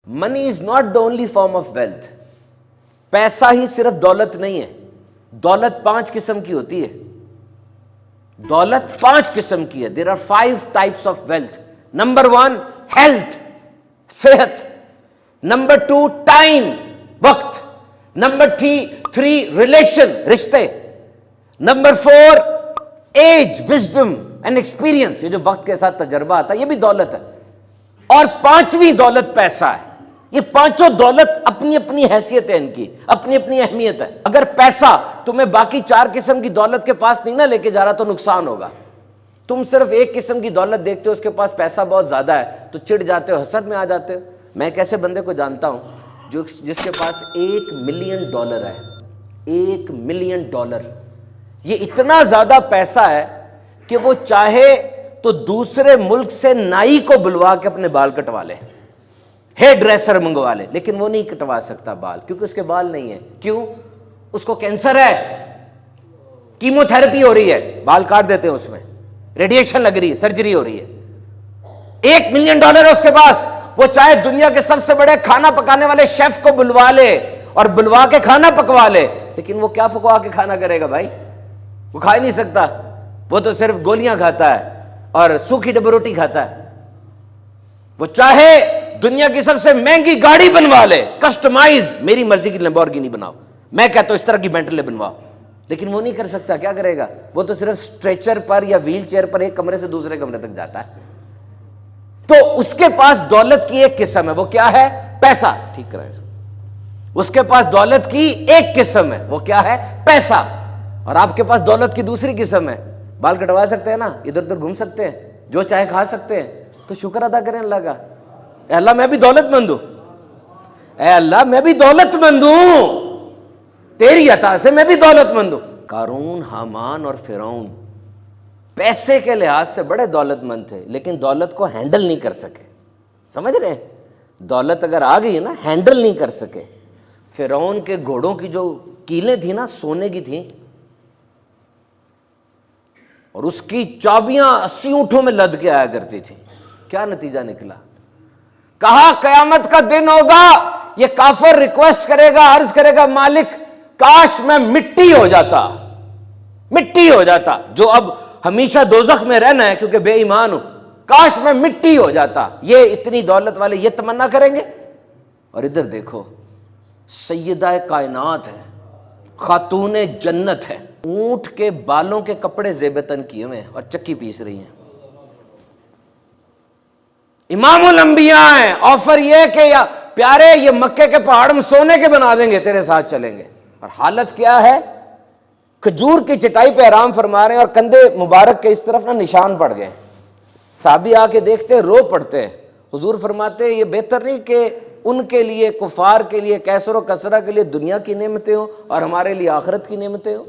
Money is not the only form of wealth. پیسہ ہی صرف دولت نہیں ہے. دولت 5 قسم کی ہوتی ہے. دولت 5 قسم کی ہے. There are 5 types of wealth. Number 1 health, صحت. نمبر 2 ٹائم، وقت. نمبر 3 ریلیشن، رشتے. Number 4 age, wisdom and experience, یہ جو وقت کے ساتھ تجربہ آتا ہے یہ بھی دولت ہے. اور 5ویں دولت پیسہ ہے. یہ 5 دولت اپنی اپنی حیثیت ہے، ان کی اپنی اپنی اہمیت ہے. اگر پیسہ تمہیں باقی 4 قسم کی دولت کے پاس نہیں نہ لے کے جا رہا تو نقصان ہوگا. تم صرف ایک قسم کی دولت دیکھتے ہو، اس کے پاس پیسہ بہت زیادہ ہے تو چڑ جاتے ہو، حسد میں آ جاتے ہو. میں ایک ایسے بندے کو جانتا ہوں جس کے پاس $1 ملین ہے. $1 ملین. یہ اتنا زیادہ پیسہ ہے کہ وہ چاہے تو دوسرے ملک سے نائی کو بلوا کے اپنے بال کٹوا لے، ہیئر ڈریسر منگوا لے، لیکن وہ نہیں کٹوا سکتا بال، کیونکہ اس کے بال نہیں ہیں. کیوں؟ اس کو کینسر ہے، کیمو تھراپی ہو رہی ہے، بال کاٹ دیتے ہیں، اس میں ریڈیشن لگ رہی ہے، سرجری ہو رہی ہے. $1 ملین ہے اس کے پاس. وہ چاہے دنیا کے سب سے بڑے کھانا پکانے والے شیف کو بلوا لے اور بلوا کے کھانا پکوا لے، لیکن وہ کیا پکوا کے کھانا کرے گا بھائی؟ وہ کھا ہی نہیں سکتا. وہ تو صرف گولیاں کھاتا ہے اور سوکھی ڈبو روٹی کھاتا ہے. وہ چاہے دنیا کی سب سے مہنگی گاڑی بنوا لے، کسٹمائز، میری مرضی کی لیمبورگینی بناؤ، میں کہتا ہوں اس طرح کی بینٹلے بنواؤ، لیکن وہ نہیں کر سکتا. کیا کرے گا؟ وہ تو صرف اسٹریچر پر یا ویل چیئر پر ایک کمرے سے دوسرے کمرے تک جاتا ہے. تو اس کے پاس دولت کی ایک قسم ہے، وہ کیا ہے؟ پیسہ. ٹھیک کرائے. اس کے پاس دولت کی ایک قسم ہے، وہ کیا ہے؟ پیسہ. اور آپ کے پاس دولت کی دوسری قسم ہے، بال کٹوا سکتے ہیں نا، ادھر ادھر گھوم سکتے ہیں، جو چاہے کھا سکتے ہیں. تو شکر ادا کریں اللہ کا. اے اللہ میں بھی دولت مند ہوں، اے اللہ میں بھی دولت مند ہوں، تیری عطا سے میں بھی دولت مند ہوں. قارون، حامان اور فرعون پیسے کے لحاظ سے بڑے دولت مند تھے، لیکن دولت کو ہینڈل نہیں کر سکے. سمجھ رہے ہیں؟ دولت اگر آ گئی نا، ہینڈل نہیں کر سکے. فرعون کے گھوڑوں کی جو کیلیں تھیں نا، سونے کی تھیں، اور اس کی چابیاں 80 اونٹوں میں لد کے آیا کرتی تھی. کیا نتیجہ نکلا؟ کہا قیامت کا دن ہوگا، یہ کافر ریکویسٹ کرے گا، عرض کرے گا مالک کاش میں مٹی ہو جاتا، مٹی ہو جاتا. جو اب ہمیشہ دوزخ میں رہنا ہے کیونکہ بے ایمان ہوں، کاش میں مٹی ہو جاتا. یہ اتنی دولت والے یہ تمنا کریں گے. اور ادھر دیکھو، سیدہ کائنات ہے، خاتون جنت ہے، اونٹ کے بالوں کے کپڑے زیب تن کیے ہوئے اور چکی پیس رہی ہیں. امام الانبیاء ہیں. آفر یہ کہ یا پیارے یہ مکے کے پہاڑ ہم سونے کے بنا دیں گے، تیرے ساتھ چلیں گے. اور حالت کیا ہے؟ کھجور کی چٹائی پہ آرام فرما رہے ہیں اور کندھے مبارک کے اس طرف نا نشان پڑ گئے. صحابی آ کے دیکھتے رو پڑتے ہیں. حضور فرماتے ہیں یہ بہتر نہیں کہ ان کے لیے، کفار کے لیے، کیسر و کسرہ کے لیے دنیا کی نعمتیں ہوں اور ہمارے لیے آخرت کی نعمتیں ہوں.